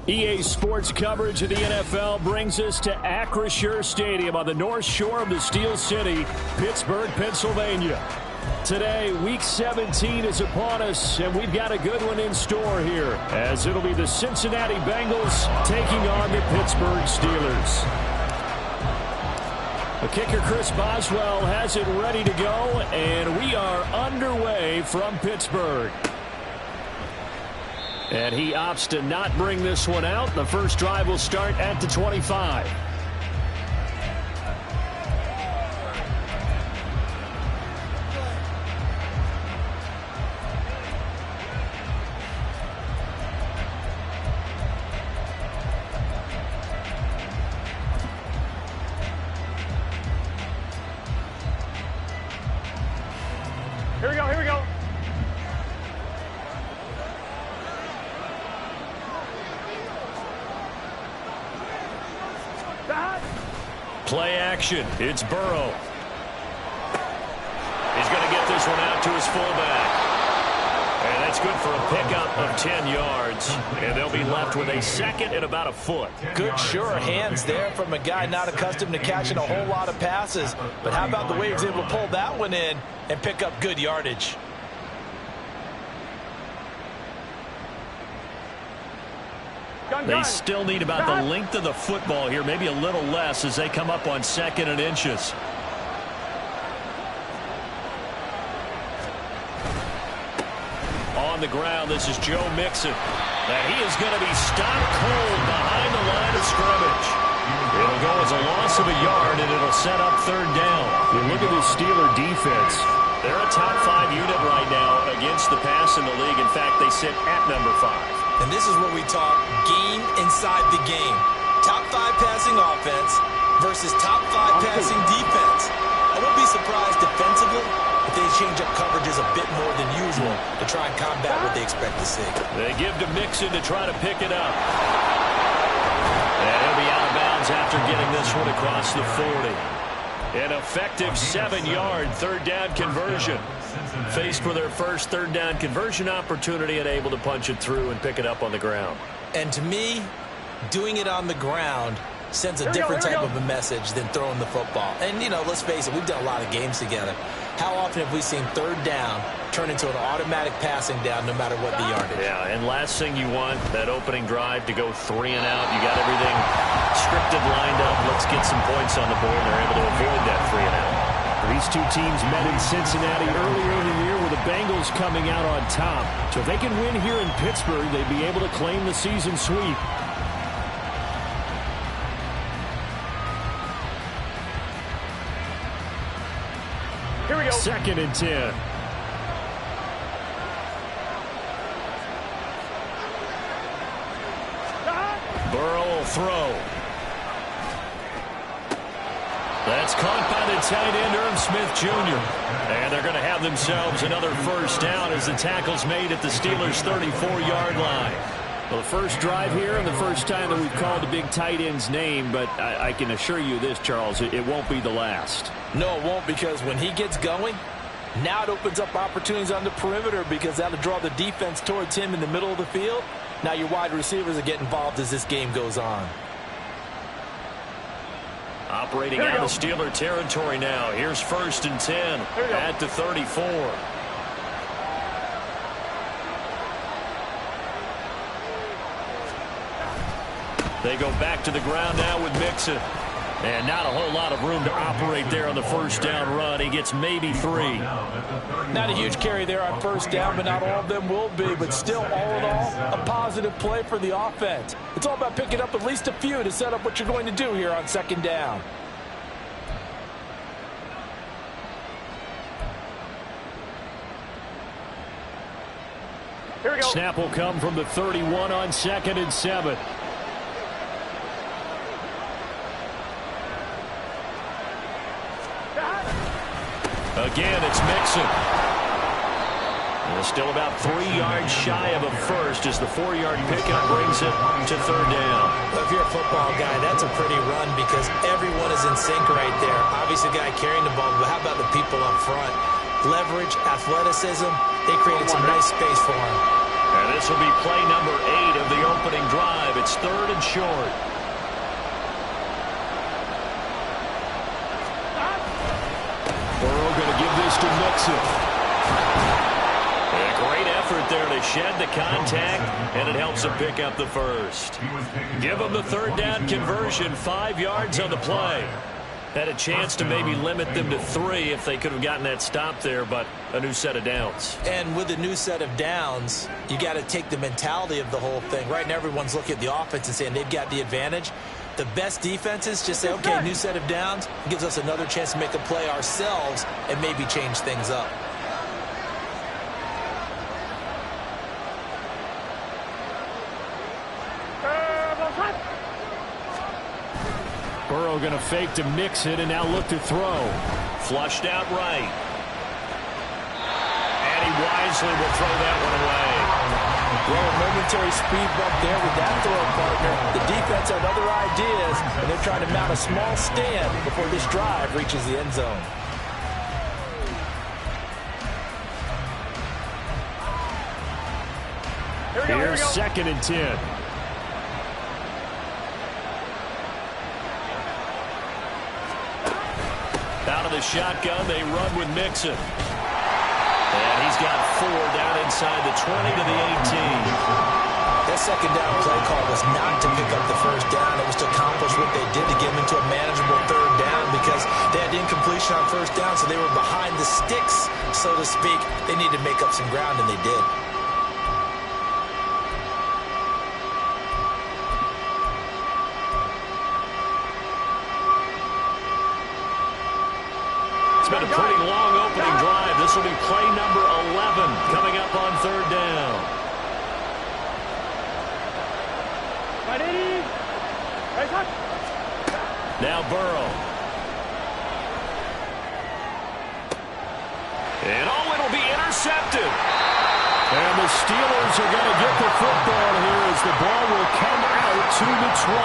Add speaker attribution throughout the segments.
Speaker 1: EA Sports coverage of the NFL brings us to Acrisure Stadium on the north shore of the Steel City, Pittsburgh, Pennsylvania. Today, Week 17 is upon us, and we've got a good one in store here, as it'll be the Cincinnati Bengals taking on the Pittsburgh Steelers. The kicker, Chris Boswell, has it ready to go, and we are underway from Pittsburgh. And he opts to not bring this one out. The first drive will start at the 25.
Speaker 2: Here we go, here we go.
Speaker 1: Play action. It's Burrow. He's going to get this one out to his fullback. And that's good for a pickup of 10 yards. And they'll be left with a second and about a foot.
Speaker 3: Good, sure hands there from a guy not accustomed to catching a whole lot of passes. But how about the way he's able to pull that one in and pick up good yardage?
Speaker 1: They still need about the length of the football here, maybe a little less as they come up on 2nd and inches. On the ground, this is Joe Mixon. And he is going to be stopped cold behind the line of scrimmage. It'll go as a loss of a yard, and it'll set up 3rd down. You look at this Steeler defense. They're a top 5 unit right now against the pass in the league. In fact, they sit at number 5.
Speaker 3: And this is where we talk game inside the game. Top 5 passing offense versus top 5 passing defense. I won't be surprised defensively if they change up coverages a bit more than usual to try and combat what they expect to see.
Speaker 1: They give to Mixon to try to pick it up. And he'll be out of bounds after getting this one across the 40. An effective 7-yard 3rd down conversion. Faced with their first 3rd down conversion opportunity and able to punch it through and pick it up on the ground.
Speaker 3: And to me, doing it on the ground sends a different type of a message than throwing the football. And, you know, let's face it, we've done a lot of games together. How often have we seen 3rd down turn into an automatic passing down no matter what the yardage?
Speaker 1: Yeah, and last thing you want, that opening drive to go 3 and out. You got everything scripted, lined up. Let's get some points on the board, and they're able to avoid that 3 and out. These two teams met in Cincinnati earlier in the year with the Bengals coming out on top. So if they can win here in Pittsburgh, they'd be able to claim the season sweep.
Speaker 2: Here we go.
Speaker 1: 2nd and 10. Burrow will throw. That's caught by the tight end, Irv Smith Jr. And they're going to have themselves another 1st down as the tackle's made at the Steelers' 34-yard line. Well, the first drive here and the first time that we've called a big tight end's name, but I can assure you this, Charles, it won't be the last.
Speaker 3: No, it won't, because when he gets going, now it opens up opportunities on the perimeter because that'll draw the defense towards him in the middle of the field. Now your wide receivers will get involved as this game goes on.
Speaker 1: Operating out of Steeler territory now. Here's 1st and 10 at the 34. They go back to the ground now with Mixon. And not a whole lot of room to operate there on the 1st down run. He gets maybe 3.
Speaker 3: Not a huge carry there on 1st down, but not all of them will be. But still, all in all, a positive play for the offense. It's all about picking up at least a few to set up what you're going to do here on 2nd down.
Speaker 2: Here we go.
Speaker 1: Snap will come from the 31 on 2nd and 7. Again, it's Mxfl. Still about 3 yards shy of a first as the 4-yard pickup brings it to third down.
Speaker 3: Well, if you're a football guy, that's a pretty run because everyone is in sync right there. Obviously, the guy carrying the ball, but how about the people up front? Leverage, athleticism, they created some nice space for him.
Speaker 1: And this will be play number 8 of the opening drive. It's third and short. Burrow going to give this to Mxfl. Great effort there to shed the contact, and it helps him pick up the first. Give him the third down conversion, 5 yards on the play. Had a chance to maybe limit them to 3 if they could have gotten that stop there, but a new set of downs.
Speaker 3: And with a new set of downs, you got to take the mentality of the whole thing. Right now, everyone's looking at the offense and saying they've got the advantage. The best defenses just say, okay, new set of downs. It gives us another chance to make a play ourselves and maybe change things up.
Speaker 1: Burrow going to fake to mix it and now look to throw. Flushed out right. And he wisely will throw that one away.
Speaker 3: Well, a momentary speed bump there with that throw partner. The defense had other ideas, and they're trying to mount a small stand before this drive reaches the end zone.
Speaker 1: Here's 2nd and 10. Out of the shotgun, they run with Mxfl. And he's got 4 down inside the 20 to the 18.
Speaker 3: That second down play call was not to pick up the first down. It was to accomplish what they did to get them into a manageable third down because they had incompletion on first down, so they were behind the sticks, so to speak. They needed to make up some ground, and they did.
Speaker 1: It's been a pretty long opening drive. This will be play number 11 coming up on third down. Now Burrow. And it'll be intercepted. And the Steelers are going to get the football here as the ball will come out to the 20.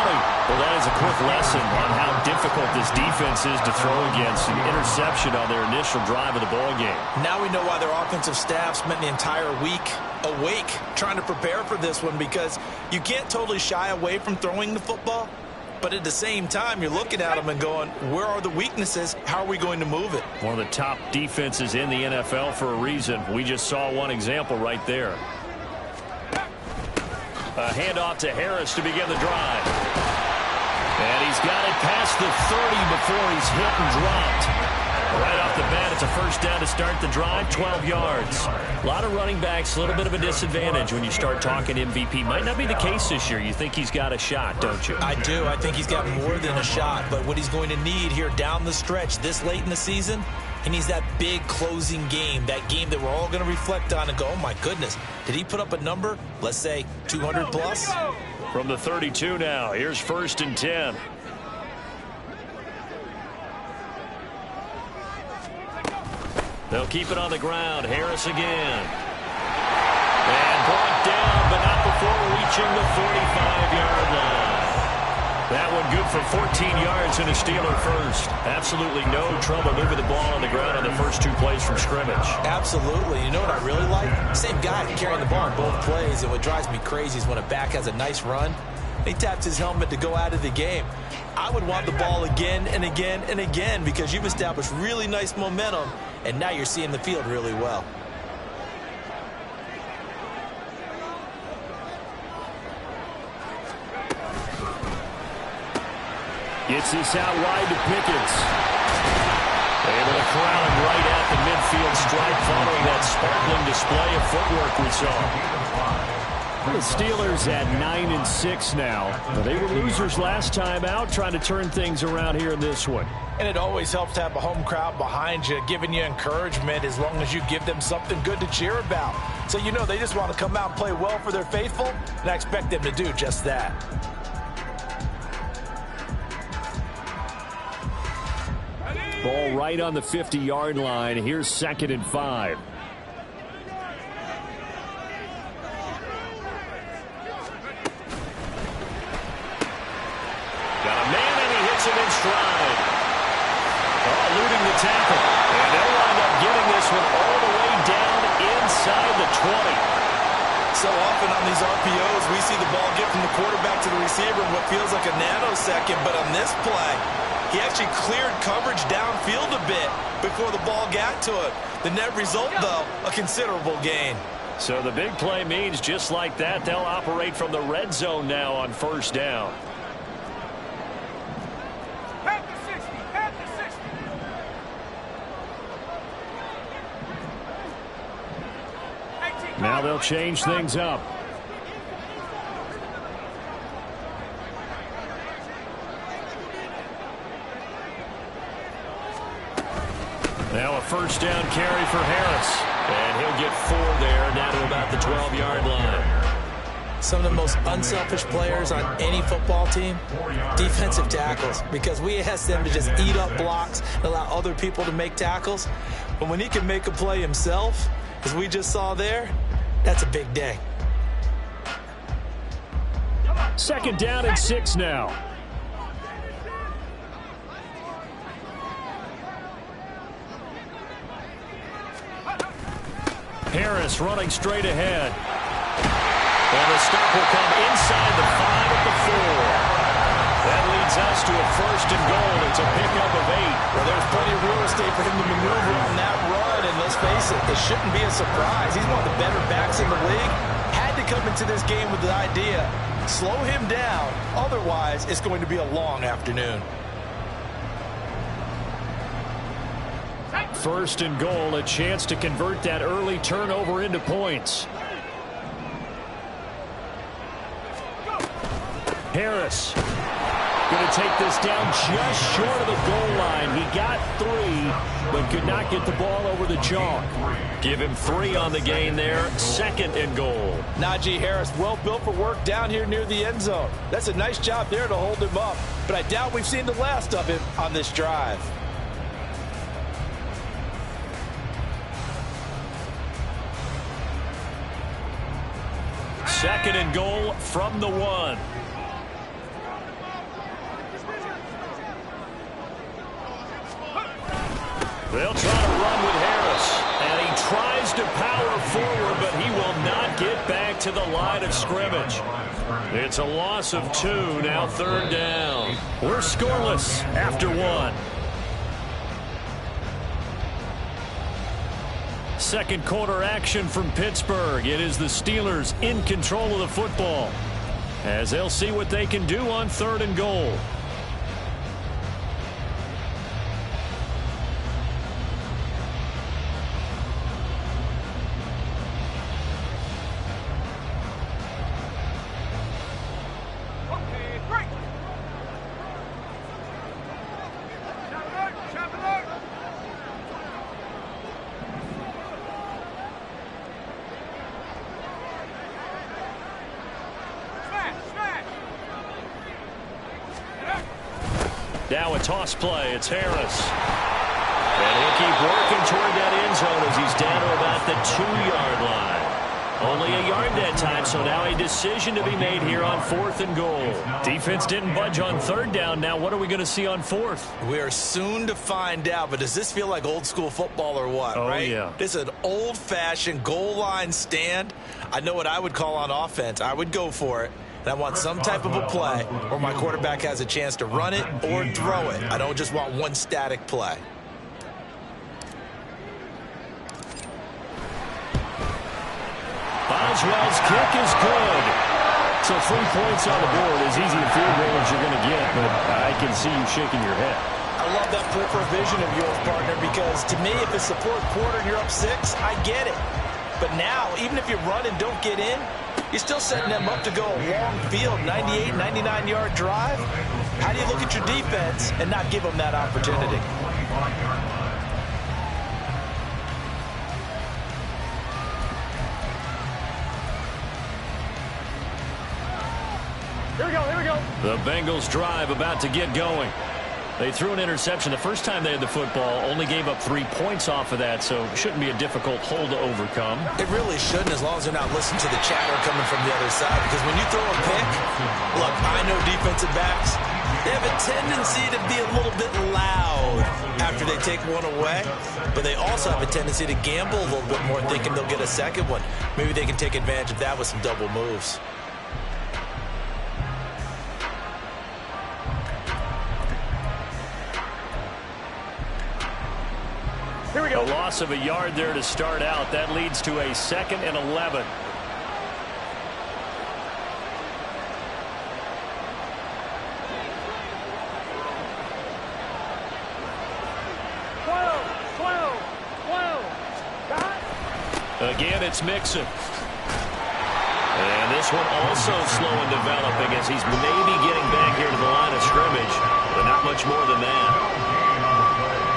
Speaker 1: Well, that is a quick lesson on how difficult this defense is to throw against. An interception on their initial drive of the ball game.
Speaker 3: Now we know why their offensive staff spent the entire week awake trying to prepare for this one because you can't totally shy away from throwing the football. But at the same time, you're looking at them and going, where are the weaknesses? How are we going to move it?
Speaker 1: One of the top defenses in the NFL for a reason. We just saw one example right there. A handoff to Harris to begin the drive. And he's got it past the 30 before he's hit and dropped. Right off the bat, it's a first down to start the drive, 12 yards. A lot of running backs, a little bit of a disadvantage when you start talking MVP. Might not be the case this year. You think he's got a shot, don't you?
Speaker 3: I do. I think he's got more than a shot. But what he's going to need here down the stretch this late in the season, he needs that big closing game, that game that we're all going to reflect on and go, oh, my goodness, did he put up a number, let's say, 200 plus?
Speaker 1: From the 32 now, here's 1st and 10. They'll keep it on the ground. Harris again. And brought down, but not before reaching the 45-yard line. That one good for 14 yards and a Steeler first. Absolutely no trouble moving the ball on the ground on the first 2 plays from scrimmage.
Speaker 3: Absolutely. You know what I really like? Same guy carrying the ball in both plays, and what drives me crazy is when a back has a nice run, he taps his helmet to go out of the game. I would want the ball again and again and again because you've established really nice momentum, and now you're seeing the field really well.
Speaker 1: Gets this out wide to Pickens. Able to corral him right at the midfield stripe following that sparkling display of footwork we saw. The Steelers at 9-6 now. They were losers last time out, trying to turn things around here in this one.
Speaker 3: And it always helps to have a home crowd behind you, giving you encouragement as long as you give them something good to cheer about. So you know they just want to come out and play well for their faithful, and I expect them to do just that.
Speaker 1: Ball right on the 50-yard line. Here's 2nd and 5. Got a man, and he hits him in stride. Eluding the tackle. And they'll wind up getting this one all the way down inside the 20.
Speaker 3: So often on these RPOs, we see the ball get from the quarterback to the receiver in what feels like a nanosecond. But on this play, he actually cleared coverage downfield a bit before the ball got to it. The net result, though, a considerable gain.
Speaker 1: So the big play means just like that, they'll operate from the red zone now on 1st down. Now they'll change things up. Now a 1st down carry for Harris. And he'll get 4 there, down to about the 12-yard line.
Speaker 3: Some of the most unselfish players on any football team, defensive tackles, because we ask them to just eat up blocks and allow other people to make tackles. But when he can make a play himself, as we just saw there, that's a big day.
Speaker 1: 2nd down and 6 now. Harris running straight ahead. And the stop will come inside the 5 at the 4. That leads us to a 1st and goal. It's a pickup of 8.
Speaker 3: Well, there's plenty of real estate for him to maneuver on that run, and let's face it, it shouldn't be a surprise. He's one of the better backs in the league. Had to come into this game with the idea, slow him down, otherwise it's going to be a long afternoon.
Speaker 1: 1st and goal, a chance to convert that early turnover into points. Harris going to take this down just short of the goal line. He got 3, but could not get the ball over the chalk. Give him 3 on the gain there. 2nd and goal.
Speaker 3: Najee Harris, well built for work down here near the end zone. That's a nice job there to hold him up, but I doubt we've seen the last of him on this drive.
Speaker 1: Second and goal from the 1. They'll try to run with Harris. And he tries to power forward, but he will not get back to the line of scrimmage. It's a loss of 2, now 3rd down. We're scoreless after 1. Second quarter action from Pittsburgh. It is the Steelers in control of the football, as they'll see what they can do on 3rd and goal. Now a toss play. It's Harris. And he'll keep working toward that end zone as he's down to about the 2-yard line. Only a yard that time, so now a decision to be made here on 4th and goal. Defense didn't budge on 3rd down. Now what are we going to see on 4th?
Speaker 3: We are soon to find out, but does this feel like old school football or what?
Speaker 1: Oh,
Speaker 3: right?
Speaker 1: Yeah.
Speaker 3: This is an old-fashioned goal line stand. I know what I would call on offense. I would go for it. And I want some type of a play where my quarterback has a chance to run it or throw it. I don't just want one static play.
Speaker 1: Boswell's kick is good. So 3 points on the board, as easy a field goal as you're going to get, but I can see you shaking your head.
Speaker 3: I love that peripheral vision of yours, partner, because to me, if it's the 4th quarter and you're up 6, I get it. But now, even if you run and don't get in, you're still setting them up to go a long field, 98, 99-yard drive. How do you look at your defense and not give them that opportunity?
Speaker 2: Here we go, here we go.
Speaker 1: The Bengals drive about to get going. They threw an interception the first time they had the football, only gave up 3 points off of that, so it shouldn't be a difficult hole to overcome.
Speaker 3: It really shouldn't, as long as they're not listening to the chatter coming from the other side. Because when you throw a pick, look, I know defensive backs, they have a tendency to be a little bit loud after they take one away, but they also have a tendency to gamble a little bit more, thinking they'll get a second one. Maybe they can take advantage of that with some double moves.
Speaker 2: Here we go.
Speaker 1: A loss of a yard there to start out. That leads to a 2nd and 11. Again, it's Mxfl. And this one also slow in developing as he's maybe getting back here to the line of scrimmage, but not much more than that.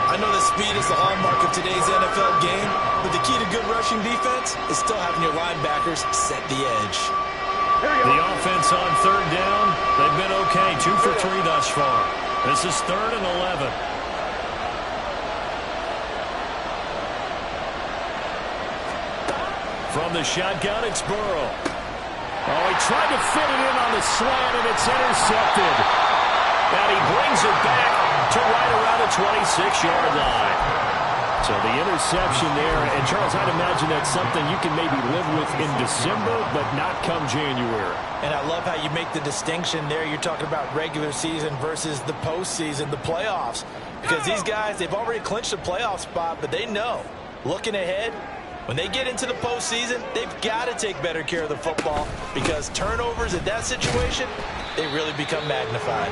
Speaker 3: I know that speed is the hallmark of today's NFL game, but the key to good rushing defense is still having your linebackers set the edge.
Speaker 1: The offense on 3rd down, they've been okay, 2 for 3 thus far. This is 3rd and 11. From the shotgun, it's Burrow. Oh, he tried to fit it in on the slant, and it's intercepted. And he brings it back to right around the 26-yard line. So the interception there, and Charles, I'd imagine that's something you can maybe live with in December, but not come January.
Speaker 3: And I love how you make the distinction there. You're talking about regular season versus the postseason, the playoffs. Because these guys, they've already clinched a playoff spot, but they know, looking ahead, when they get into the postseason, they've got to take better care of the football, because turnovers in that situation, they really become magnified.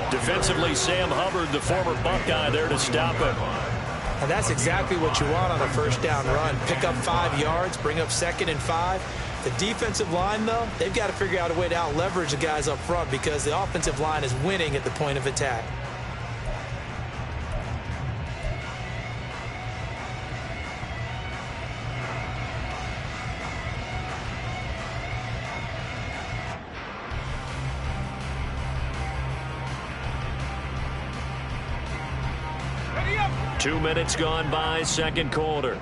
Speaker 1: Defensively, Sam Hubbard, the former Buckeye, there to stop it.
Speaker 3: And that's exactly what you want on a 1st down run. Pick up 5 yards, bring up 2nd and 5. The defensive line, though, they've got to figure out a way to out-leverage the guys up front, because the offensive line is winning at the point of attack.
Speaker 1: Two minutes gone by, 2nd quarter.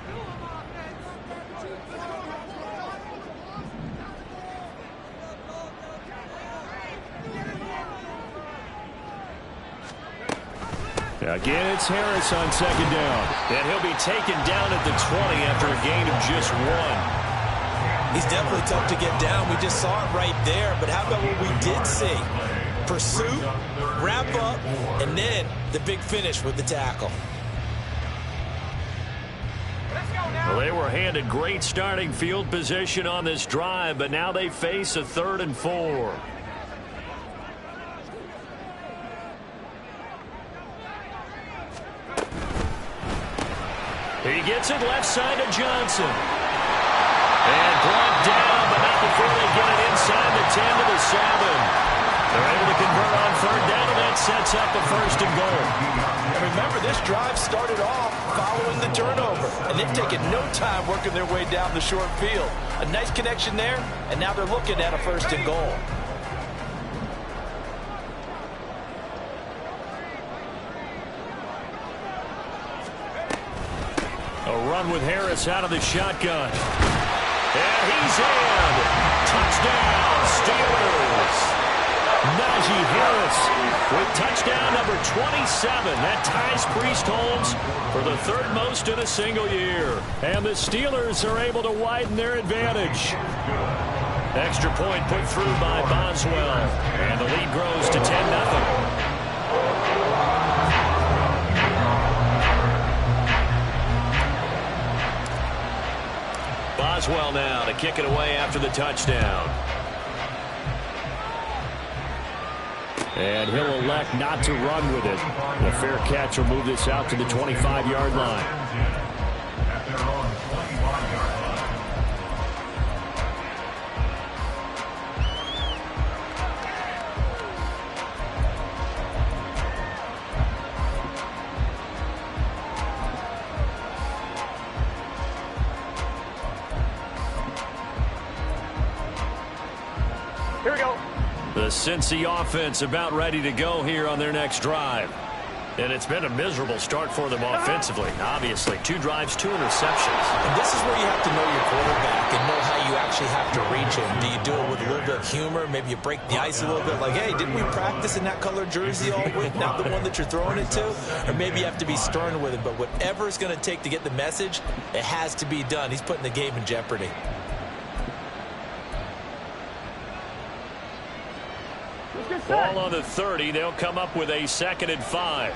Speaker 1: Again, it's Harris on 2nd down. And he'll be taken down at the 20 after a gain of just 1.
Speaker 3: He's definitely tough to get down. We just saw it right there. But how about what we did see? Pursuit, wrap up, and then the big finish with the tackle.
Speaker 1: Well, they were handed great starting field position on this drive, but now they face a 3rd and 4. He gets it left side to Johnson. And brought down, but not before they get it inside the 10 to the 7. They're able to convert on 3rd down, and that sets up a 1st and goal.
Speaker 3: And remember, this drive started off following the turnover, and they've taken no time working their way down the short field. A nice connection there, and now they're looking at a 1st and goal.
Speaker 1: A run with Harris out of the shotgun. And he's in. Touchdown, Steelers. Najee Harris with touchdown number 27. That ties Priest Holmes for the 3rd most in a single year. And the Steelers are able to widen their advantage. Extra point put through by Boswell. And the lead grows to 10-0. Boswell now to kick it away after the touchdown. And he'll elect not to run with it. The fair catch will move this out to the 25-yard line. The Cincy offense about ready to go here on their next drive. And it's been a miserable start for them offensively. Obviously, 2 drives, 2 interceptions.
Speaker 3: And this is where you have to know your quarterback and know how you actually have to reach him. Do you do it with a little bit of humor? Maybe you break the ice a little bit, like, hey, didn't we practice in that color jersey all week? Not the one that you're throwing it to? Or maybe you have to be stern with him. But whatever it's going to take to get the message, it has to be done. He's putting the game in jeopardy.
Speaker 1: Ball on the 30. They'll come up with a 2nd and 5.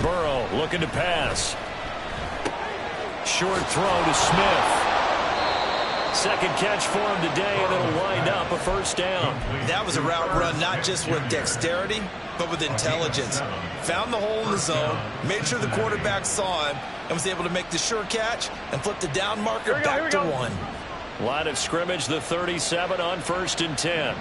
Speaker 1: Burrow looking to pass. Short throw to Smith. 2nd catch for him today, and it'll wind up a 1st down.
Speaker 3: That was a route run not just with dexterity, but with intelligence. Found the hole in the zone, made sure the quarterback saw him, and was able to make the sure catch and flip the down marker back to 1.
Speaker 1: Line of scrimmage, the 37 on 1st and 10.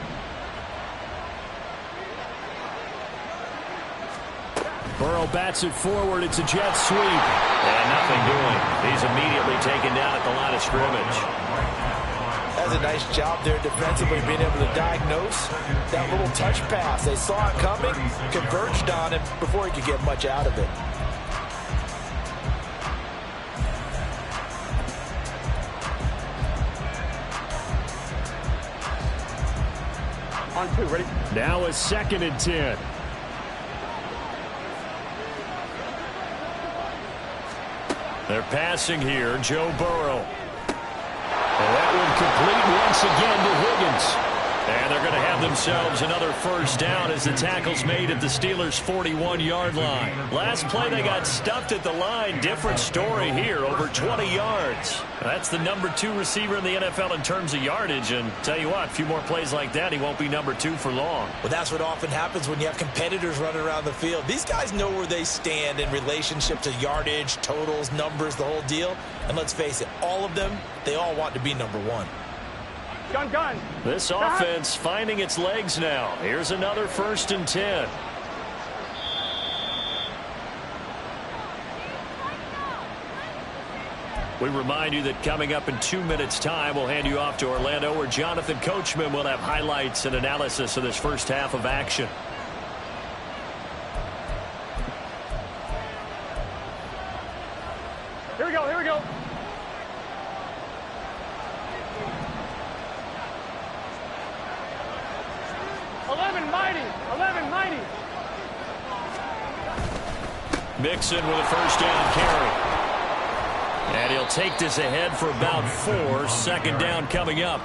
Speaker 1: Burrow bats it forward. It's a jet sweep. And nothing doing. He's immediately taken down at the line of scrimmage.
Speaker 3: That's a nice job there defensively, being able to diagnose that little touch pass. They saw it coming, converged on him before he could get much out of it.
Speaker 2: On 2, ready?
Speaker 1: Now a 2nd and 10. They're passing here, Joe Burrow. And that one complete once again to Higgins. And they're going to have themselves another 1st down as the tackle's made at the Steelers' 41-yard line. Last play they got stuffed at the line. Different story here, over 20 yards. That's the number 2 receiver in the NFL in terms of yardage. And tell you what, a few more plays like that, he won't be number 2 for long.
Speaker 3: Well, that's what often happens when you have competitors running around the field. These guys know where they stand in relationship to yardage, totals, numbers, the whole deal. And let's face it, all of them, they all want to be number 1.
Speaker 2: Gun.
Speaker 1: This offense finding its legs now. Here's another 1st and 10. We remind you that coming up in 2 minutes' time, we'll hand you off to Orlando, where Jonathan Coachman will have highlights and analysis of this first half of action.
Speaker 2: Here we go. 11 mighty.
Speaker 1: Mixon with a 1st down carry. And he'll take this ahead for about 4. 2nd down coming up.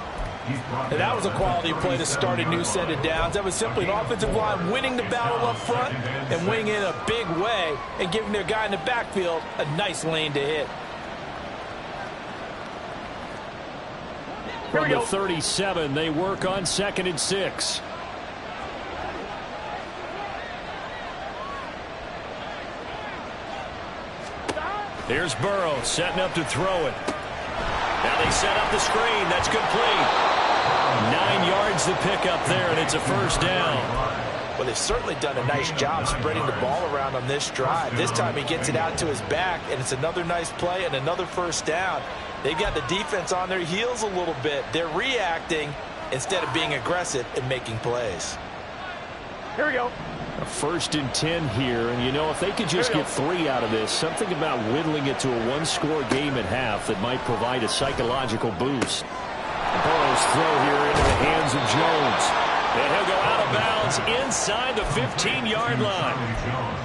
Speaker 3: And that was a quality play to start a new set of downs. That was simply an offensive line winning the battle up front and winning in a big way and giving their guy in the backfield a nice lane to hit.
Speaker 1: From the 37, they work on 2nd and 6. Here's Burrow setting up to throw it. Now they set up the screen. That's complete. 9 yards to pick up there, and it's a 1st down.
Speaker 3: Well, they've certainly done a nice job spreading the ball around on this drive. This time he gets it out to his back, and it's another nice play and another 1st down. They've got the defense on their heels a little bit. They're reacting instead of being aggressive and making plays.
Speaker 2: Here we go.
Speaker 1: A 1st and 10 here, and you know, if they could just get 3 out of this, something about whittling it to a 1-score game at half that might provide a psychological boost. Burrow's throw here into the hands of Jones. And he'll go out of bounds inside the 15-yard line.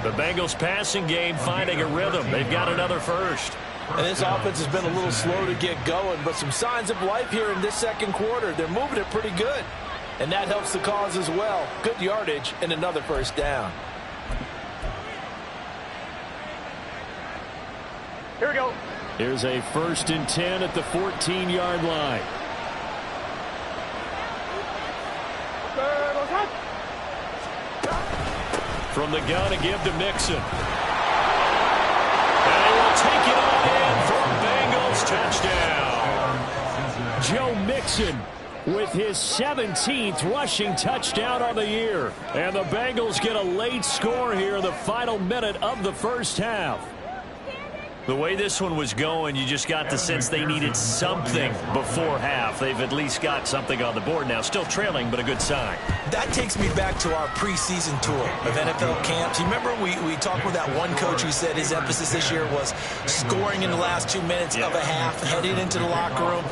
Speaker 1: The Bengals passing game finding a rhythm. They've got another 1st.
Speaker 3: And this offense has been a little slow to get going, but some signs of life here in this 2nd quarter. They're moving it pretty good. And that helps the cause as well. Good yardage and another 1st down.
Speaker 2: Here we go.
Speaker 1: Here's a 1st and 10 at the 14-yard line. From the gun to give to Mixon. And he will take it on in for Bengals touchdown. Joe Mixon with his 17th rushing touchdown on the year. And the Bengals get a late score here in the final minute of the 1st half. The way this one was going, you just got the sense they needed something before half. They've at least got something on the board now. Still trailing, but a good sign.
Speaker 3: That takes me back to our preseason tour of NFL camps. You remember we talked with that one coach who said his emphasis this year was scoring in the last 2 minutes of a half, heading into the locker room.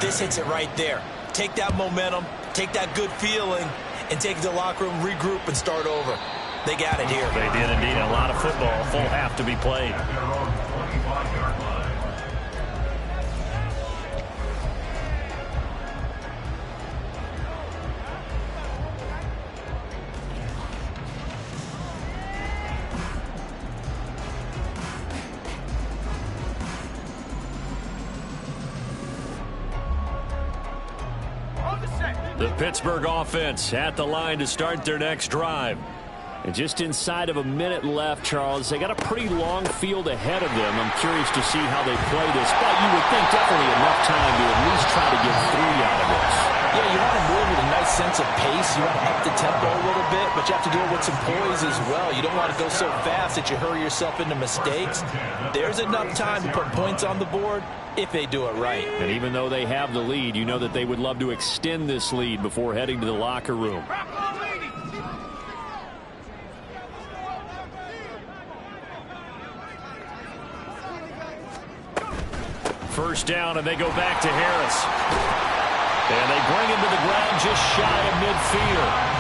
Speaker 3: This hits it right there. Take that momentum, take that good feeling, and take it to the locker room, regroup, and start over. They got it here.
Speaker 1: They did indeed. A lot of football, full half to be played. The Pittsburgh offense at the line to start their next drive. And just inside of a minute left, Charles, they got a pretty long field ahead of them. I'm curious to see how they play this, but you would think definitely enough time to at least try to get 3 out of this.
Speaker 3: Yeah, you want to move with a nice sense of pace. You want to up the tempo a little bit, but you have to do it with some poise as well. You don't want to go so fast that you hurry yourself into mistakes. There's enough time to put points on the board if they do it right.
Speaker 1: And even though they have the lead, you know that they would love to extend this lead before heading to the locker room. First down, and they go back to Harris. And they bring him to the ground just shy of midfield.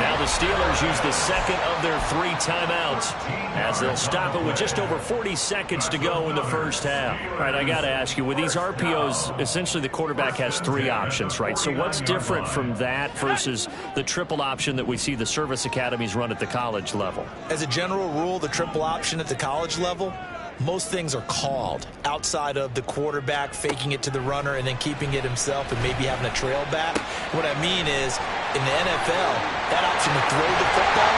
Speaker 1: Now the Steelers use the second of their 3 timeouts as they'll stop it with just over 40 seconds to go in the first half. All right, I got to ask you, with these RPOs, essentially the quarterback has 3 options, right? So what's different from that versus the triple option that we see the service academies run at the college level?
Speaker 3: As a general rule, the triple option at the college level, most things are called outside of the quarterback faking it to the runner and then keeping it himself and maybe having a trail back. What I mean is, in the NFL, that option to throw the football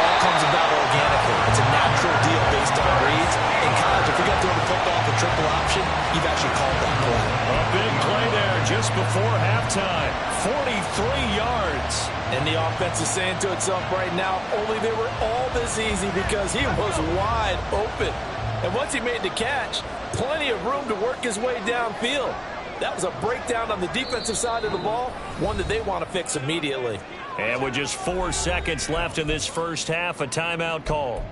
Speaker 3: all comes about organically. It's a natural deal based on reads. In college, if you're going to throw the football with a triple option, you've actually called that play.
Speaker 1: A big play there just before halftime. 43 yards.
Speaker 3: And the offense is saying to itself right now, only they were all this easy because he was wide open. And once he made the catch, plenty of room to work his way downfield. That was a breakdown on the defensive side of the ball, one that they want to fix immediately.
Speaker 1: And with just 4 seconds left in this first half, a timeout call.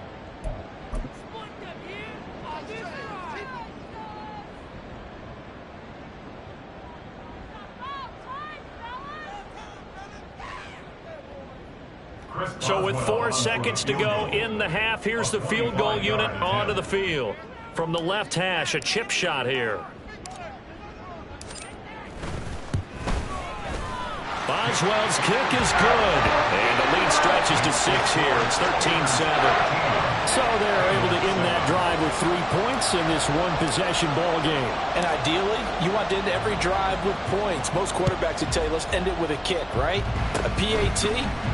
Speaker 1: So with 4 seconds to go in the half, here's the field goal unit onto the field. From the left hash, a chip shot here. Boswell's kick is good. And the lead stretches to 6 here. It's 13-7. So they're able to end that drive with 3 points in this one-possession ball game.
Speaker 3: And ideally, you want to end every drive with points. Most quarterbacks would tell you, let's end it with a kick, right? A PAT,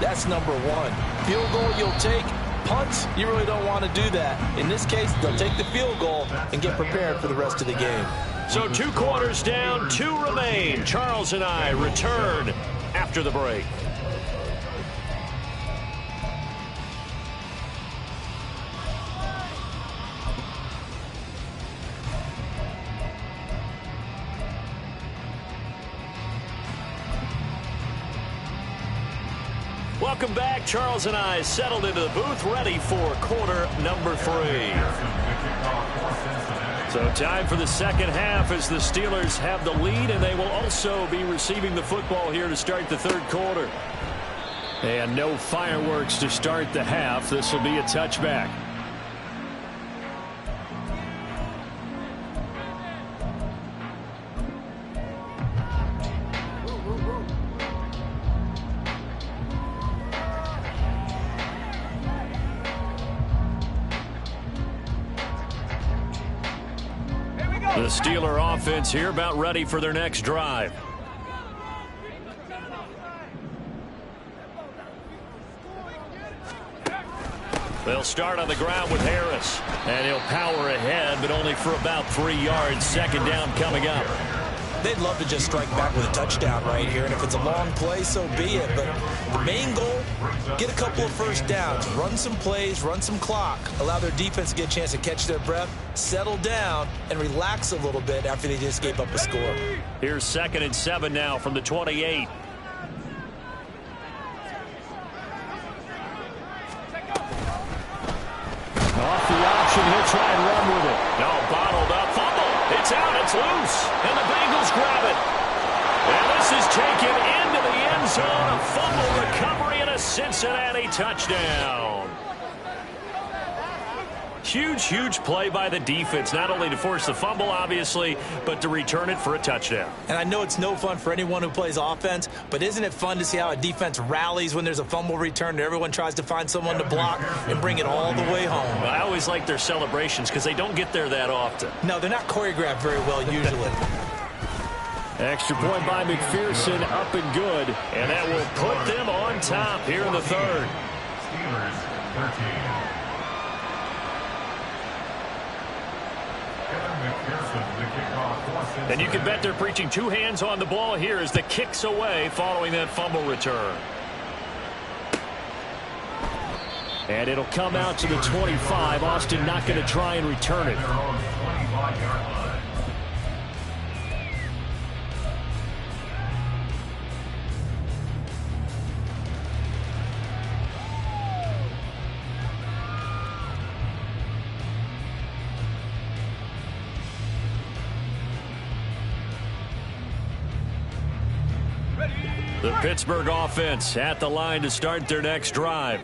Speaker 3: that's number 1. Field goal you'll take. Punts, you really don't want to do that. In this case, they'll take the field goal and get prepared for the rest of the game.
Speaker 1: So 2 quarters down, 2 remain. Charles and I return after the break. Welcome back. Charles and I settled into the booth, ready for quarter number 3. So time for the second half as the Steelers have the lead, and they will also be receiving the football here to start the third quarter. And no fireworks to start the half. This will be a touchback. The Steeler offense here about ready for their next drive. They'll start on the ground with Harris. And he'll power ahead, but only for about 3 yards. Second down coming up.
Speaker 3: they'd love to just strike back with a touchdown right here, and if it's a long play, so be it. But the main goal, get a couple of first downs, run some plays, run some clock, allow their defense to get a chance to catch their breath, settle down, and relax a little bit after they just gave up a score.
Speaker 1: Here's 2nd and 7 now from the 28. Off the option, he'll try and run with it. No, bottled up, fumble. It's out, it's loose, and the Bengals grab it. And this is taken into the end zone. A fumble recovery and a Cincinnati touchdown. Huge play by the defense, not only to force the fumble, obviously, but to return it for a touchdown.
Speaker 3: And I know it's no fun for anyone who plays offense, but isn't it fun to see how a defense rallies when there's a fumble return and everyone tries to find someone to block and bring it all the way home?
Speaker 1: Well, I always like their celebrations because they don't get there that often.
Speaker 3: No, they're not choreographed very well usually.
Speaker 1: Extra point by McPherson, up and good, and that will put them on top here in the 3rd.
Speaker 4: Steelers 13.
Speaker 1: And you can bet they're preaching 2 hands on the ball here as the kick's away following that fumble return. And it'll come out to the 25. Austin not going to try and return it. The Pittsburgh offense at the line to start their next drive.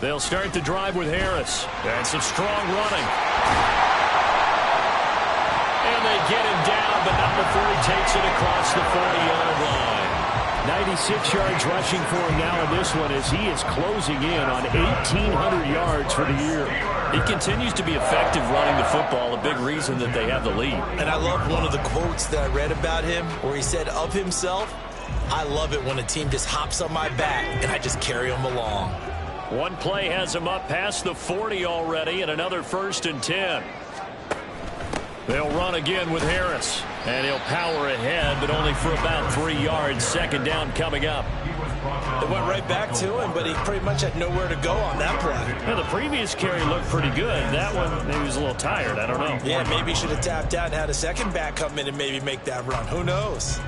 Speaker 1: They'll start the drive with Harris. And some strong running. And they get him down, but not before he takes it across the 40-yard line. 96 yards rushing for him now in this one as he is closing in on 1,800 yards for the year. He continues to be effective running the football, a big reason that they have the lead.
Speaker 3: And I love one of the quotes that I read about him where he said of himself, "I love it when a team just hops on my back and I just carry them along."
Speaker 1: One play has him up past the 40 already, and another 1st and 10. They'll run again with Harris, and he'll power ahead, but only for about 3 yards. 2nd down coming up.
Speaker 3: It went right back to him, but he pretty much had nowhere to go on that play.
Speaker 1: Yeah, the previous carry looked pretty good. That one, maybe he was a little tired. I don't know.
Speaker 3: Yeah, maybe he should have tapped out and had a second back come in and maybe make that run. Who knows?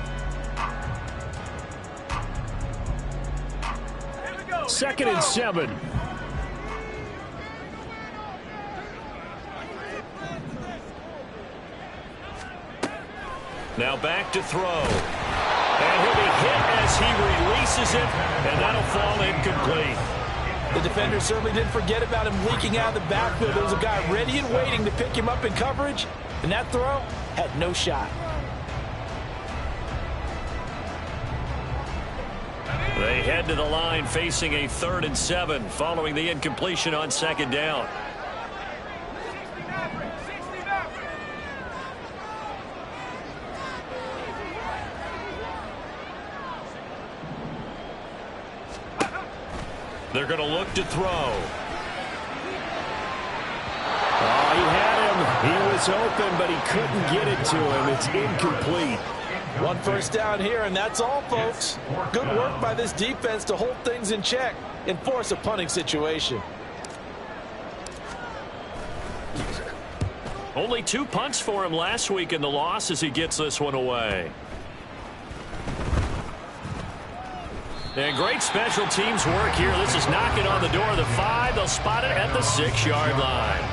Speaker 1: 2nd and 7. Now back to throw. And he'll be hit as he releases it, and that'll fall incomplete.
Speaker 3: The defender certainly didn't forget about him leaking out of the backfield. There was a guy ready and waiting to pick him up in coverage, and that throw had no shot.
Speaker 1: They head to the line facing a 3rd and 7 following the incompletion on 2nd down. They're going to look to throw. Oh, he had him. He was open, but he couldn't get it to him. It's incomplete.
Speaker 3: 1 first down here, and that's all, folks. Good work by this defense to hold things in check and force a punting situation.
Speaker 1: Only 2 punts for him last week in the loss as he gets this one away. And great special teams work here. This is knocking on the door of the 5. They'll spot it at the 6-yard line.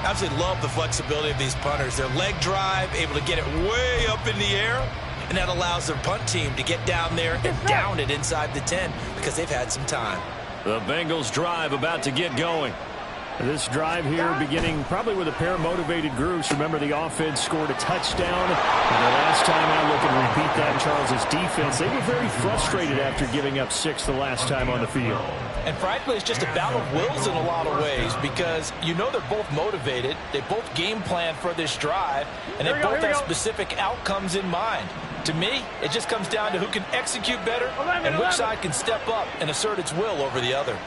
Speaker 3: Absolutely love the flexibility of these punters. Their leg drive, able to get it way up in the air, and that allows their punt team to get down there and down it inside the 10 because they've had some time.
Speaker 1: The Bengals drive about to get going. This drive here beginning probably with a pair of motivated groups. Remember, the offense scored a touchdown. And the last time I look and repeat that, Charles' defense, they were very frustrated after giving up 6 the last time on the field.
Speaker 3: And frankly, it's just a battle of wills in a lot of ways because you know they're both motivated. They both game plan for this drive, and they both have specific outcomes in mind. To me, it just comes down to who can execute better and which side can step up and assert its will over the other.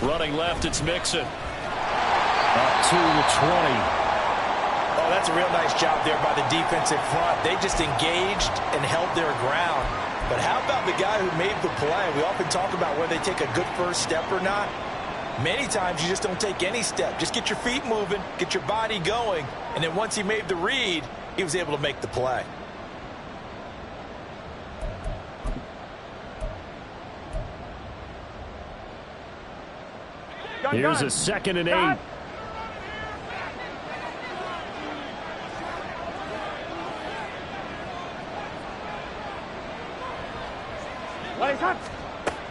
Speaker 1: Running left, it's Mxfl. Up to the 20.
Speaker 3: Oh, that's a real nice job there by the defensive front. They just engaged and held their ground. But how about the guy who made the play? We often talk about whether they take a good first step or not. Many times you just don't take any step. Just get your feet moving, get your body going, and then once he made the read, he was able to make the play.
Speaker 1: Here's a 2nd and 8.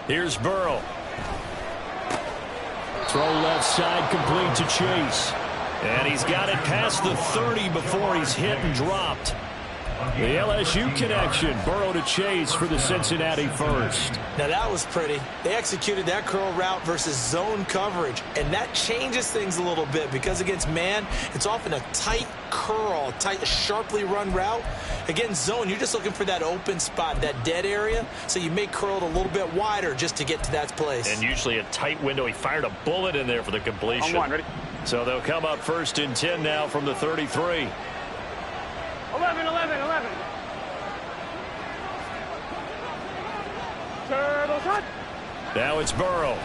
Speaker 1: Here's Burrow. Throw left side, complete to Chase. And he's got it past the 30 before he's hit and dropped. The LSU connection, Burrow to Chase for the Cincinnati first.
Speaker 3: Now that was pretty. They executed that curl route versus zone coverage, and that changes things a little bit because against man, it's often a tight curl, tight, sharply run route. Against zone, you're just looking for that open spot, that dead area, so you may curl it a little bit wider just to get to that place.
Speaker 1: And usually a tight window. He fired a bullet in there for the completion.
Speaker 2: On one, ready?
Speaker 1: So they'll come up 1st and 10 now from the 33.
Speaker 2: 11. Turbo shot.
Speaker 1: Now it's Burrow.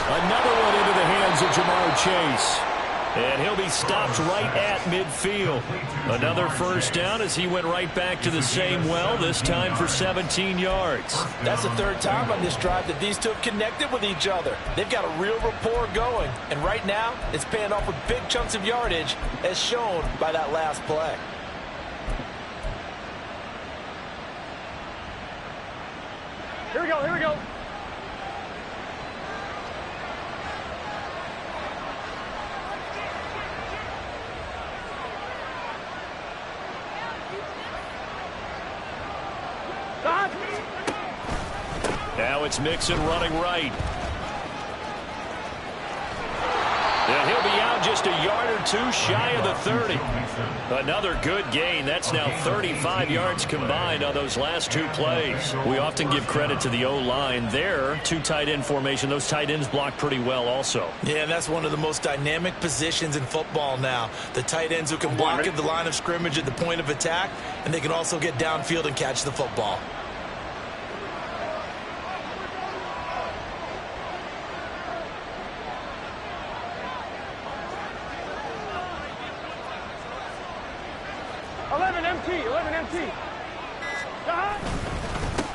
Speaker 1: Another one into the hands of Jamar Chase. And he'll be stopped right at midfield. Another first down as he went right back to the same well, this time for 17 yards.
Speaker 3: That's the 3rd time on this drive that these two have connected with each other. They've got a real rapport going. And right now, it's paying off with big chunks of yardage, as shown by that last play.
Speaker 2: Here we go.
Speaker 1: Now it's Mixon running right. And he'll be out just a yard or two shy of the 30. Another good gain. That's now 35 yards combined on those last 2 plays. We often give credit to the O-line there. 2 tight end formation. Those tight ends block pretty well also.
Speaker 3: Yeah, that's one of the most dynamic positions in football now. The tight ends who can block at the line of scrimmage at the point of attack, and they can also get downfield and catch the football.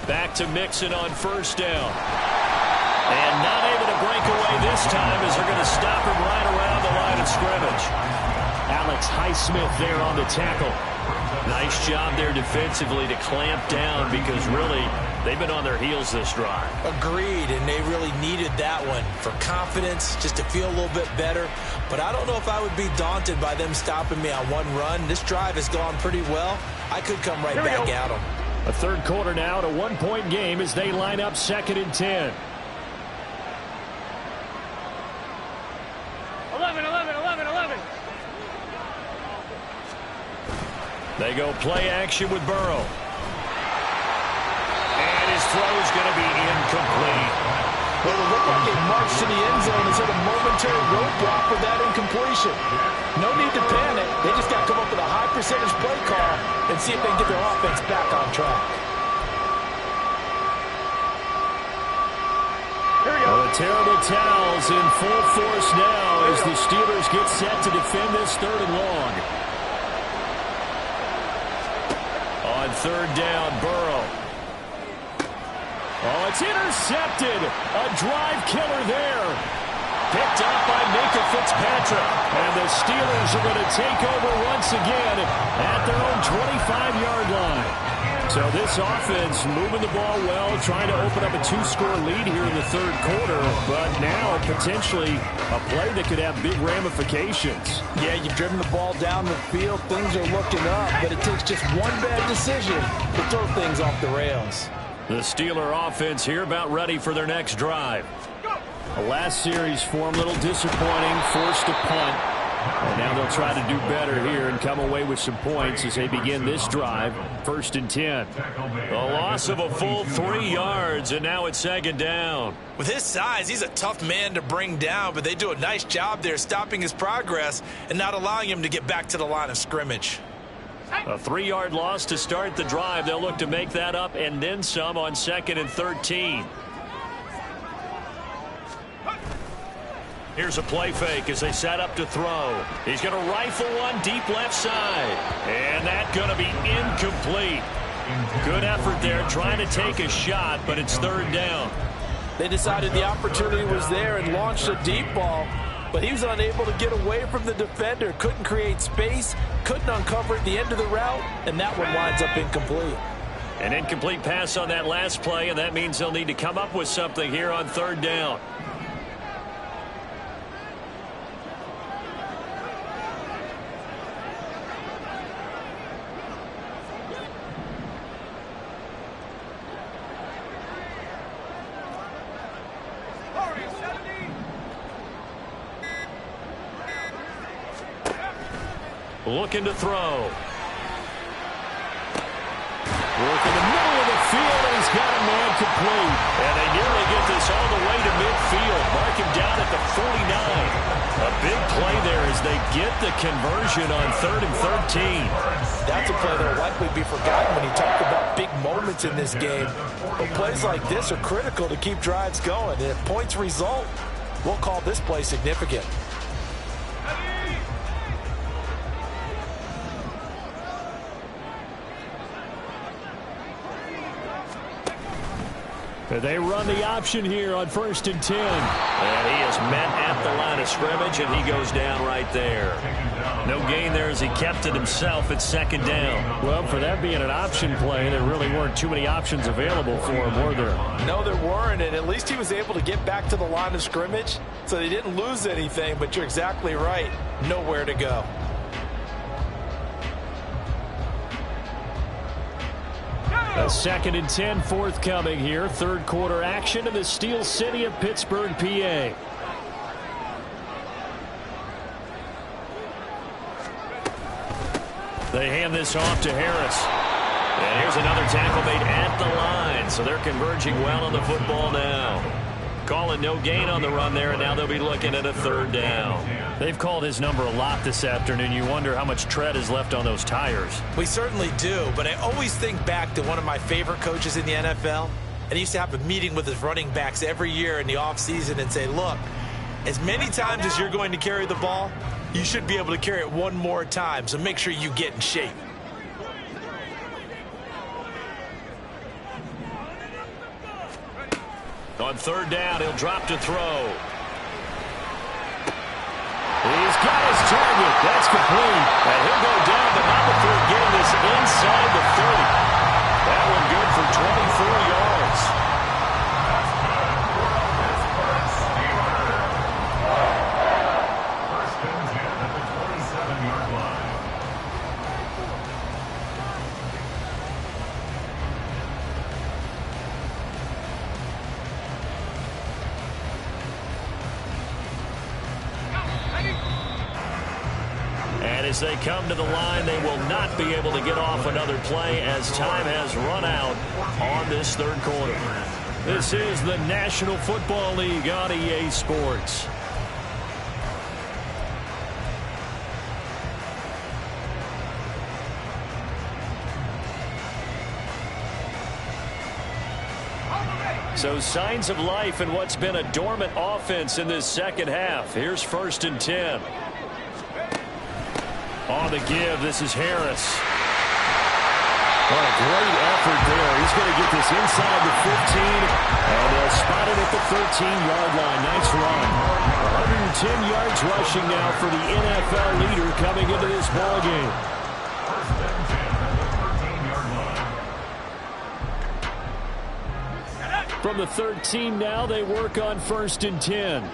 Speaker 1: Back to Mixon on first down. And not able to break away this time as they're going to stop him right around the line of scrimmage. Alex Highsmith there on the tackle. Nice job there defensively to clamp down because really they've been on their heels this drive.
Speaker 3: Agreed, and they really needed that one for confidence, just to feel a little bit better. But I don't know if I would be daunted by them stopping me on one run. This drive has gone pretty well. I could come right back at them.
Speaker 1: A 3rd quarter now, to 1-point game as they line up 2nd and 10.
Speaker 2: 11.
Speaker 1: They go play action with Burrow. And his throw is going to be incomplete.
Speaker 3: Well, it looked like they marched to the end zone and hit a momentary roadblock with that incompletion. No need to panic. They just got to come up with a high percentage play call and see if they can get their offense back on track.
Speaker 2: Here we go.
Speaker 1: Well, the terrible towels in full force now as the Steelers get set to defend this 3rd and long. On 3rd down, Burrow. Oh, it's intercepted. A drive killer there. picked up by Fitzpatrick. And the Steelers are going to take over once again at their own 25-yard line. So this offense moving the ball well, trying to open up a 2-score lead here in the third quarter, but now potentially a play that could have big ramifications.
Speaker 3: Yeah, you've driven the ball down the field. Things are looking up, but it takes just one bad decision to throw things off the rails.
Speaker 1: The Steeler offense here about ready for their next drive. The last series for them, a little disappointing, forced a punt. And now they'll try to do better here and come away with some points as they begin this drive. 1st and 10. A loss of a full 3 yards, and now it's second down.
Speaker 3: With his size, he's a tough man to bring down, but they do a nice job there stopping his progress and not allowing him to get back to the line of scrimmage.
Speaker 1: A 3-yard loss to start the drive. They'll look to make that up and then some on 2nd and 13. Here's a play fake as they set up to throw. He's going to rifle one deep left side. And that's going to be incomplete. Good effort there trying to take a shot, but it's 3rd down.
Speaker 3: They decided the opportunity was there and launched a deep ball, but he was unable to get away from the defender. Couldn't create space, couldn't uncover at the end of the route, and that one winds up incomplete.
Speaker 1: An incomplete pass on that last play, and that means they'll need to come up with something here on 3rd down. Looking to throw. Work in the middle of the field, and he's got a man complete. And they nearly get this all the way to midfield. Mark him down at the 49. A big play there as they get the conversion on 3rd and 13.
Speaker 3: That's a play that will likely be forgotten when you talk about big moments in this game. But plays like this are critical to keep drives going. And if points result, we'll call this play significant.
Speaker 1: They run the option here on 1st and 10. And he is met at the line of scrimmage, and he goes down right there. No gain there as he kept it himself at 2nd down. Well, for that being an option play, there really weren't too many options available for him, were there?
Speaker 3: No, there weren't, and at least he was able to get back to the line of scrimmage, so they didn't lose anything, but you're exactly right. Nowhere to go.
Speaker 1: A 2nd and 10 forthcoming here. 3rd quarter action in the Steel City of Pittsburgh, PA. They hand this off to Harris. And here's another tackle made at the line. So they're converging well on the football now. Calling no gain on the run there, and now they'll be looking at a 3rd down. They've called his number a lot this afternoon. You wonder how much tread is left on those tires.
Speaker 3: We certainly do, but I always think back to one of my favorite coaches in the NFL. And he used to have a meeting with his running backs every year in the offseason and say, look, as many times as you're going to carry the ball, you should be able to carry it one more time, so make sure you get in shape.
Speaker 1: On 3rd down, he'll drop to throw. He's got his target. That's complete. And he'll go down, but not before getting this inside the 30. That one good for 24 yards.
Speaker 4: First and 10 at the 27-yard line.
Speaker 1: And as they come to the line, they will not be able to get off another play as time has run out on this 3rd quarter. This is the National Football League on EA Sports. So signs of life in what's been a dormant offense in this 2nd half. Here's 1st and 10. On the give, this is Harris. What a great effort there. He's going to get this inside the 15, and they'll spot it at the 13-yard line. Nice run. 110 yards rushing now for the NFL leader coming into this ballgame.
Speaker 4: First and 10 at the 13-yard line.
Speaker 1: From the 13 now, they work on 1st and 10.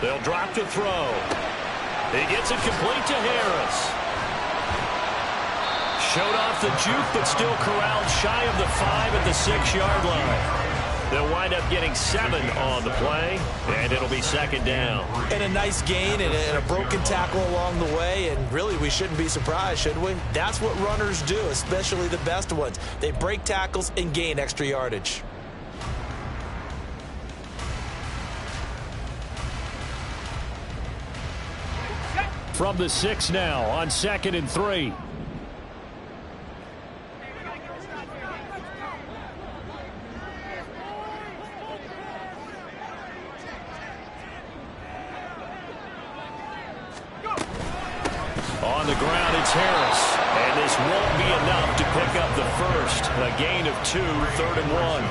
Speaker 1: They'll drop to throw. He gets it complete to Harris. Showed off the juke, but still corralled shy of the 5 at the 6-yard line. They'll wind up getting 7 on the play, and it'll be 2nd down.
Speaker 3: And a nice gain and a broken tackle along the way, and really we shouldn't be surprised, should we? That's what runners do, especially the best ones. They break tackles and gain extra yardage.
Speaker 1: From the 6 now on 2nd and 3. On the ground, it's Harris. And this won't be enough to pick up the first. A gain of 2, 3rd and 1.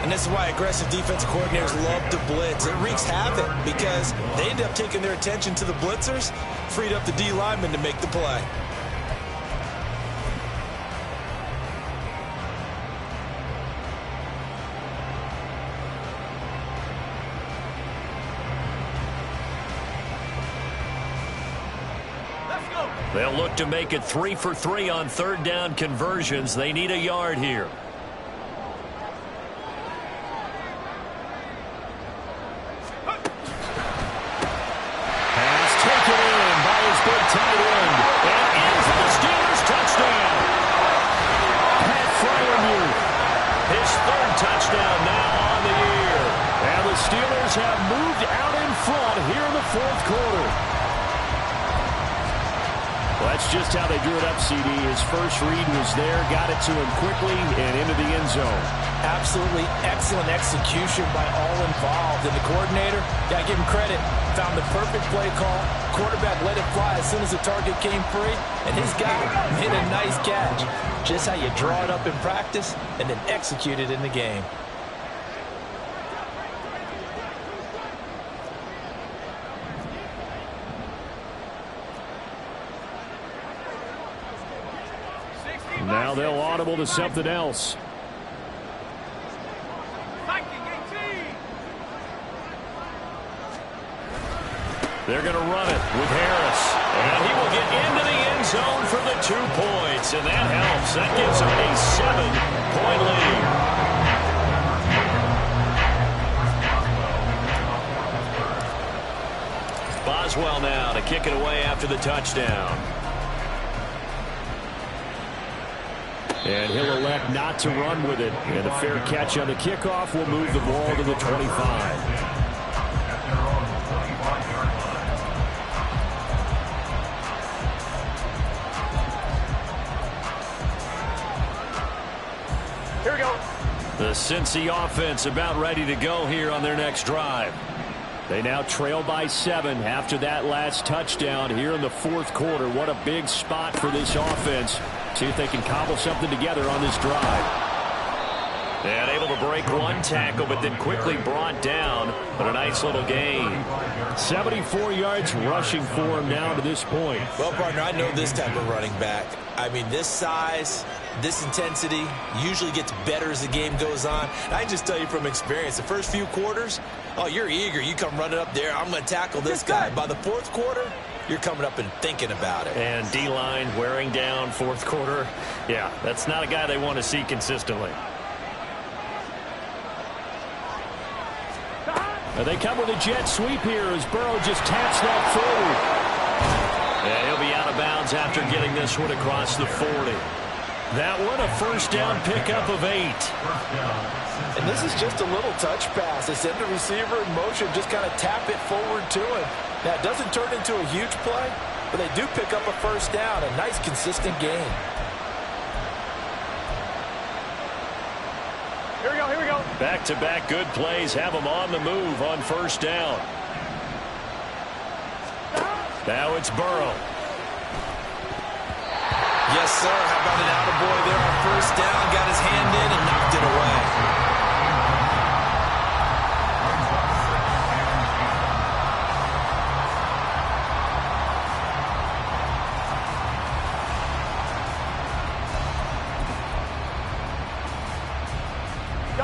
Speaker 3: And this is why aggressive defensive coordinators love to blitz. It wreaks havoc because they end up taking their attention to the blitzers, freed up the D lineman to make the play.
Speaker 1: They'll look to make it 3 for 3 on 3rd down conversions. They need a yard here. Tight end, and in for the Steelers touchdown. Pat Freiermuth, his 3rd touchdown now on the year. And the Steelers have moved out in front here in the 4th quarter. Well, that's just how they drew it up, CD. His first read was there, got it to him quickly, and into the end zone.
Speaker 3: Absolutely excellent execution by all involved. And the coordinator, got to give him credit, found the perfect play call. Quarterback let it fly as soon as the target came free, and his guy made a nice catch. Just how you draw it up in practice and then execute it in the game.
Speaker 1: Now they'll audible to something else. They're going to run it with Harris. And he will get into the end zone for the 2 points. And that helps. That gives them a 7-point lead. Boswell now to kick it away after the touchdown. And he'll elect not to run with it. And a fair catch on the kickoff will move the ball to the 25. The Cincy offense about ready to go here on their next drive. They now trail by 7 after that last touchdown here in the 4th quarter. What a big spot for this offense. See if they can cobble something together on this drive. And able to break one tackle, but then quickly brought down. But a nice little gain. 74 yards rushing for him now to this point.
Speaker 3: Well, partner, I know this type of running back. I mean, this size, this intensity usually gets better as the game goes on. And I just tell you from experience, the first few quarters, oh, you're eager. You come running up there. I'm going to tackle this guy. By the 4th quarter, you're coming up and thinking about it.
Speaker 1: And D-line wearing down 4th quarter. Yeah, that's not a guy they want to see consistently. And they come with a jet sweep here as Burrow just taps that forward. And he'll be out of bounds after getting this one across the 40. That one a first down pickup of 8.
Speaker 3: And this is just a little touch pass. They send the receiver in motion, just kind of tap it forward to him. Now, it doesn't turn into a huge play, but they do pick up a first down. A nice, consistent gain.
Speaker 1: Back-to-back good plays have them on the move on first down. Now it's Burrow.
Speaker 3: Yes, sir. How about an attaboy there on first down? Got his hand in and knocked it away.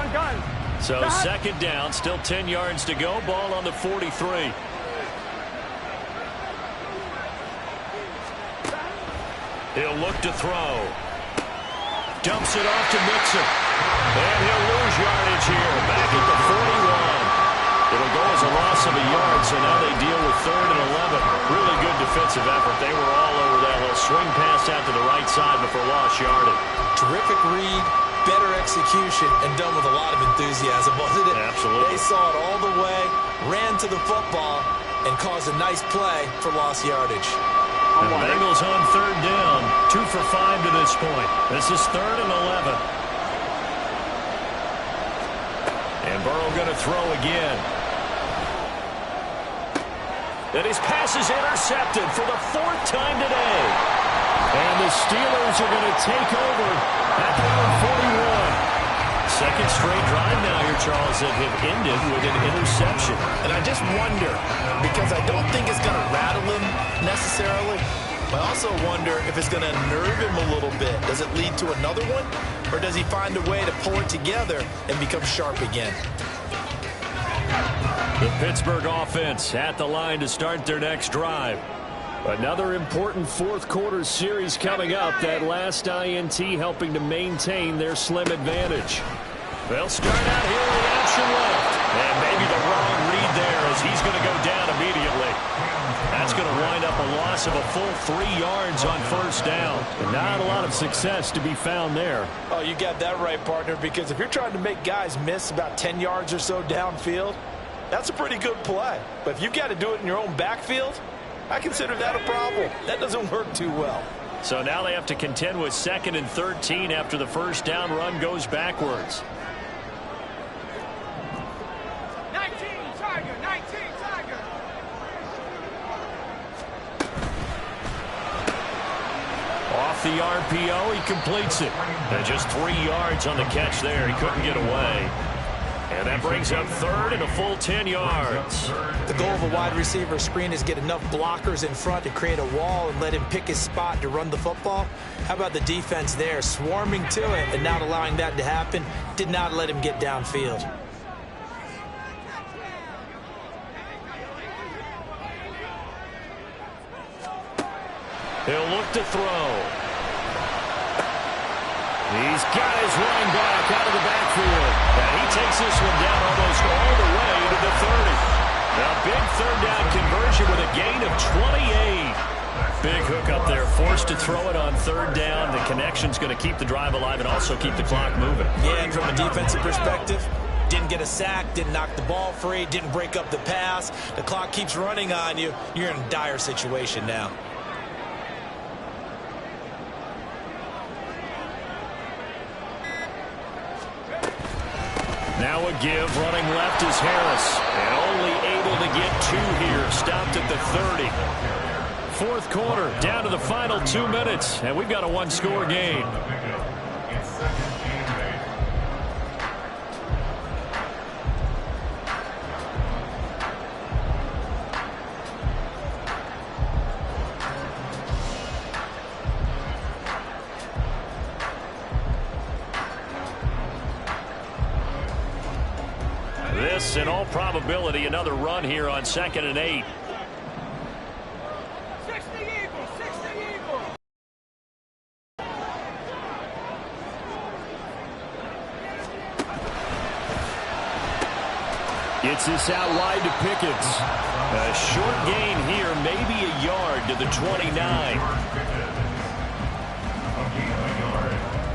Speaker 2: Gun.
Speaker 1: So second down, still 10 yards to go. Ball on the 43. He'll look to throw. Dumps it off to Mxfl. And he'll lose yardage here. Back at the 41. It'll go as a loss of a yard, so now they deal with 3rd and 11. Really good defensive effort. They were all over that little swing pass out to the right side before lost yardage.
Speaker 3: Terrific read, better execution, and done with a lot of enthusiasm, wasn't it?
Speaker 1: Absolutely.
Speaker 3: They saw it all the way, ran to the football, and caused a nice play for lost yardage.
Speaker 1: And the Bengals on 3rd down. 2 for 5 to this point. This is 3rd and 11. And Burrow going to throw again. And his pass is intercepted for the 4th time today. And the Steelers are going to take over at their own 41. Second straight drive now here, Charles, that have ended with an interception.
Speaker 3: And I just wonder, because I don't think it's going to rattle him necessarily, but I also wonder if it's going to nerve him a little bit. Does it lead to another one? Or does he find a way to pull it together and become sharp again?
Speaker 1: The Pittsburgh offense at the line to start their next drive. Another important fourth-quarter series coming up. That last INT helping to maintain their slim advantage. They'll start out here with the option left. And maybe the wrong read there as he's going to go down immediately. That's going to wind up a loss of a full 3 yards on first down. And not a lot of success to be found there.
Speaker 3: Oh, you got that right, partner, because if you're trying to make guys miss about 10 yards or so downfield, that's a pretty good play. But if you've got to do it in your own backfield, I consider that a problem. That doesn't work too well.
Speaker 1: So now they have to contend with 2nd and 13 after the first down run goes backwards.
Speaker 2: 19 Tiger.
Speaker 1: Off the RPO, he completes it. And just 3 yards on the catch there. He couldn't get away. And that brings up 3rd and a full 10 yards.
Speaker 3: The goal of a wide receiver screen is get enough blockers in front to create a wall and let him pick his spot to run the football. How about the defense there, swarming to it and not allowing that to happen? Did not let him get downfield.
Speaker 1: He'll look to throw. He's got his running back out of the backfield. And he takes this one down almost all the way to the 30. A big 3rd down conversion with a gain of 28. Big hook up there, forced to throw it on 3rd down. The connection's going to keep the drive alive and also keep the clock moving.
Speaker 3: Yeah, and from a defensive perspective, didn't get a sack, didn't knock the ball free, didn't break up the pass. The clock keeps running on you. You're in a dire situation now.
Speaker 1: Now a give, running left is Harris. And only able to get 2 here. Stopped at the 30. 4th quarter, down to the final 2 minutes. And we've got a 1-score game. This, in all probability, another run here on 2nd and 8.
Speaker 2: 60 Eagles.
Speaker 1: Gets this out wide to Pickens. A short gain here, maybe a yard to the 29.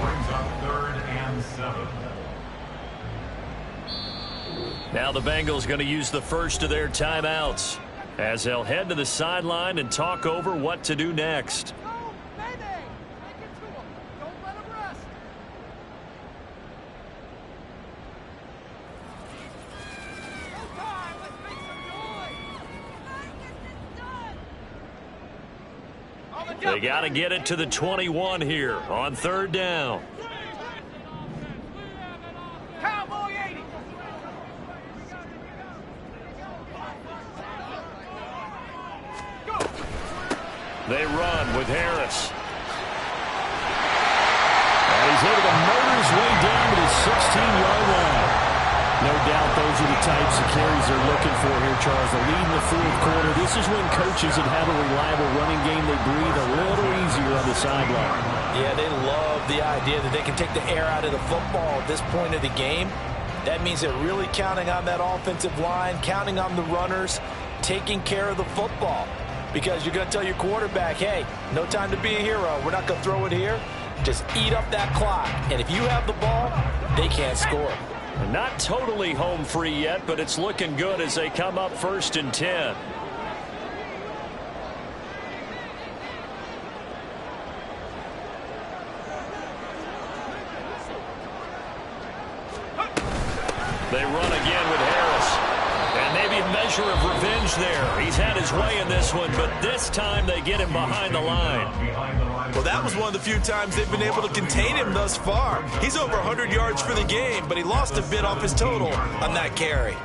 Speaker 4: Brings up 3rd and 7.
Speaker 1: Now the Bengals going to use the first of their timeouts as they'll head to the sideline and talk over what to do next. They got to get it to the 21 here on third down.
Speaker 2: Cowboy 80. Go.
Speaker 1: They run with Harris. And he's able to motor his way down to the 16-yard line. No doubt those are the types of carries they're looking for here, Charles. The lead in the fourth quarter. This is when coaches that have a reliable running game, they breathe a little easier on the sideline.
Speaker 3: Yeah, they love the idea that they can take the air out of the football at this point of the game. That means they're really counting on that offensive line, counting on the runners, taking care of the football. Because you're going to tell your quarterback, hey, no time to be a hero. We're not going to throw it here. Just eat up that clock. And if you have the ball, they can't score.
Speaker 1: Not totally home free yet, but it's looking good as they come up 1st and 10. They run again with Harris. And maybe a measure of revenge there. He's had his way in this one, but this time they get him behind the line.
Speaker 3: Well, that was one of the few times they've been able to contain him thus far. He's over 100 yards for the game, but he lost a bit off his total on that carry.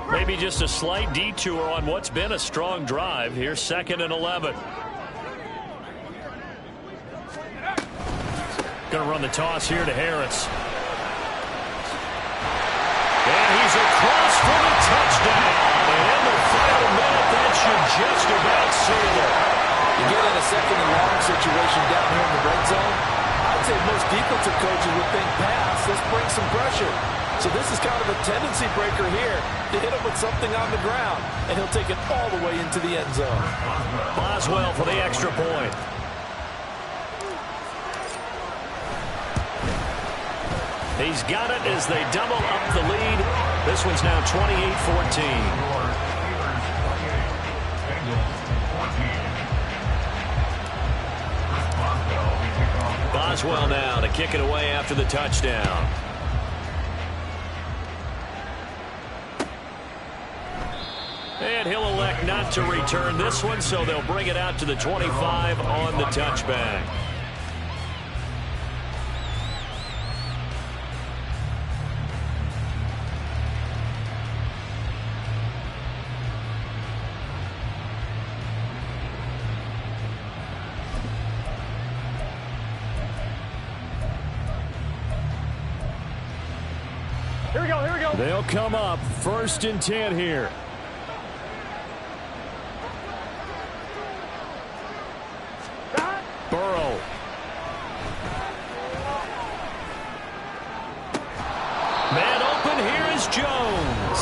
Speaker 1: Maybe just a slight detour on what's been a strong drive. Here's 2nd and 11. Going to run the toss here to Harris. And he's across for the touchdown. And in the final minute, that should just about seal it.
Speaker 3: You get in a 2nd and long situation down here in the red zone, I'd say most defensive coaches would think pass. Let's bring some pressure. So this is kind of a tendency breaker here to hit him with something on the ground, and he'll take it all the way into the end zone.
Speaker 1: Boswell for the extra point. He's got it as they double up the lead. This one's now 28-14. Boswell now to kick it away after the touchdown. And he'll elect not to return this one, so they'll bring it out to the 25 on the touchback.
Speaker 2: Here we go, here we go.
Speaker 1: They'll come up 1st and 10 here. Burrow. Man open, here is Jones.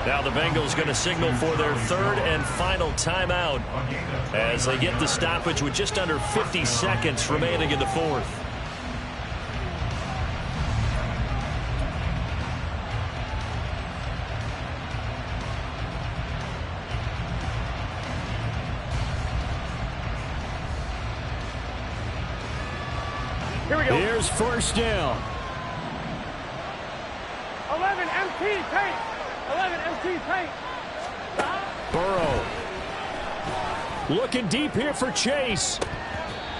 Speaker 1: Now the Bengals going to signal for their 3rd and final timeout as they get the stoppage with just under 50 seconds remaining in the 4th.
Speaker 2: Here we go.
Speaker 1: Here's 1st down.
Speaker 2: 11 MT paint. 11 MT paint.
Speaker 1: Burrow. Looking deep here for Chase.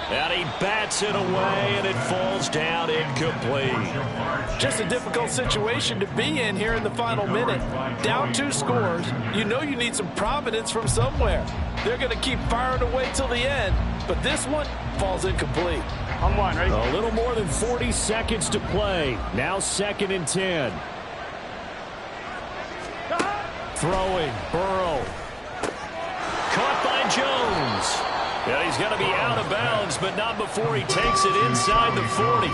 Speaker 1: And he bats it away, and it falls down incomplete.
Speaker 3: Just a difficult situation to be in here in the final minute. Down 2 scores. You know you need some providence from somewhere. They're going to keep firing away till the end, but this one falls incomplete.
Speaker 2: On 1, ready?
Speaker 1: A little more than 40 seconds to play. Now 2nd and 10. Throwing, Burrow. Caught by Jones. Yeah, he's going to be out of bounds, but not before he takes it inside the 40.
Speaker 4: A gain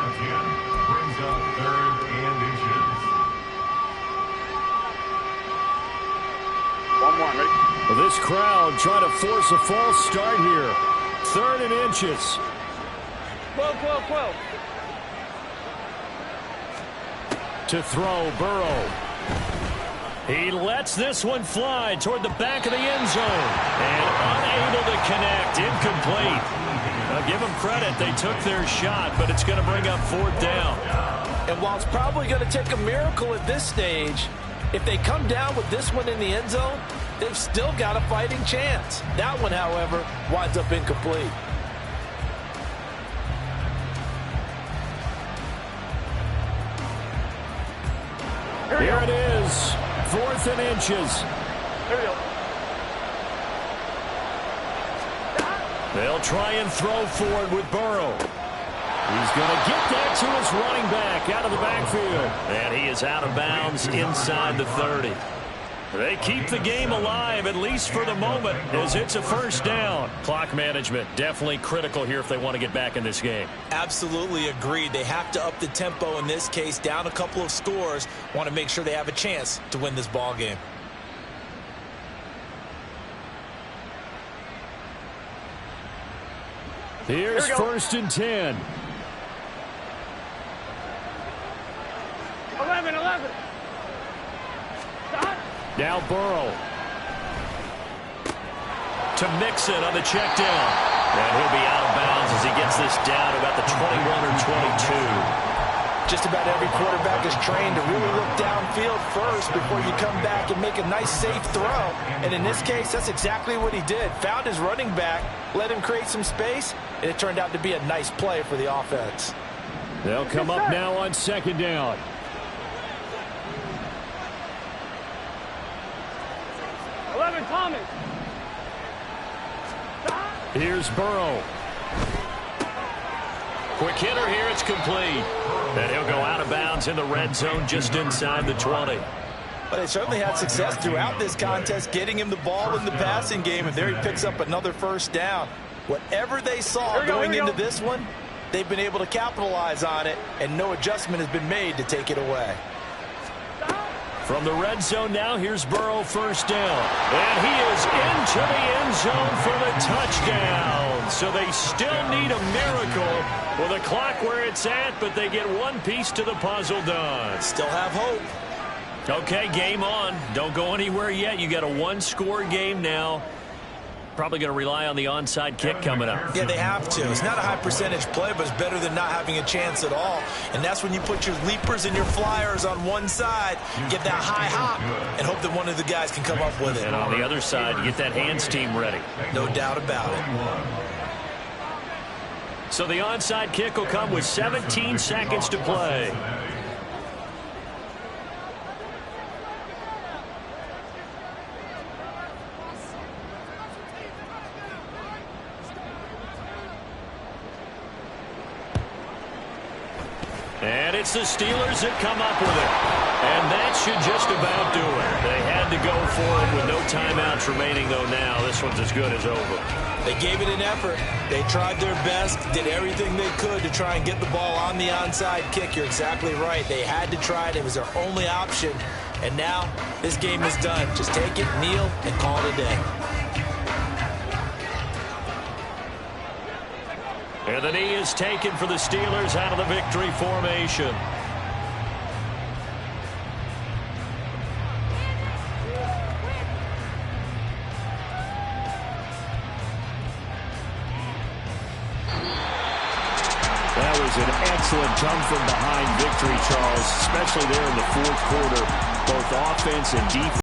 Speaker 4: of 10 brings up 3rd and inches.
Speaker 2: 1-1, ready?
Speaker 1: Well, this crowd trying to force a false start here. 3rd and inches.
Speaker 2: 12, 12, 12.
Speaker 1: To throw, Burrow. He lets this one fly toward the back of the end zone. And unable to connect. Incomplete. Now give them credit. They took their shot, but it's going to bring up 4th down.
Speaker 3: And while it's probably going to take a miracle at this stage, if they come down with this one in the end zone, they've still got a fighting chance. That one, however, winds up incomplete.
Speaker 1: Here it is. 4th and inches.
Speaker 2: Here we go.
Speaker 1: They'll try and throw forward with Burrow. He's going to get that to his running back out of the backfield. And he is out of bounds inside the 30. They keep the game alive, at least for the moment, as it's a 1st down. Clock management definitely critical here if they want to get back in this game.
Speaker 3: Absolutely agreed. They have to up the tempo in this case, down a couple of scores. Want to make sure they have a chance to win this ball game.
Speaker 1: Here's 1st and 10.
Speaker 2: 11. Stop.
Speaker 1: Now Burrow. To Mxfl on the check down. And he'll be out of bounds as he gets this down about the 21 or 22.
Speaker 3: Just about every quarterback is trained to really look downfield first before you come back and make a nice, safe throw. And in this case, that's exactly what he did. Found his running back, let him create some space, and it turned out to be a nice play for the offense.
Speaker 1: They'll come up now on 2nd down.
Speaker 2: Thomas.
Speaker 1: Here's Burrow. Quick hitter here. It's complete. And he'll go out of bounds in the red zone just inside the 20.
Speaker 3: But they certainly had success throughout this contest, getting him the ball in the passing game, and there he picks up another 1st down. Whatever they saw going into this one, they've been able to capitalize on it, and no adjustment has been made to take it away.
Speaker 1: From the red zone now, here's Burrow, 1st down. And he is into the end zone for the touchdown. So they still need a miracle with the clock where it's at, but they get one piece to the puzzle done.
Speaker 3: Still have hope.
Speaker 1: Okay, game on. Don't go anywhere yet. You got a 1-score game now. Probably going to rely on the onside kick coming up.
Speaker 3: Yeah, they have to. It's not a high percentage play, but it's better than not having a chance at all. And that's when you put your leapers and your flyers on one side, get that high hop, and hope that one of the guys can come up with it.
Speaker 1: And on the other side, you get that hands team ready.
Speaker 3: No doubt about it.
Speaker 1: So the onside kick will come with 17 seconds to play. And it's the Steelers that come up with it. And that should just about do it. They had to go for it with no timeouts remaining, though now. This one's as good as over.
Speaker 3: They gave it an effort. They tried their best, did everything they could to try and get the ball on the onside kick. You're exactly right. They had to try it. It was their only option. And now this game is done. Just take it, kneel, and call it a day.
Speaker 1: And the knee is taken for the Steelers out of the victory formation. That was an excellent come from behind victory, Charles, especially there in the 4th quarter, both offense and defense.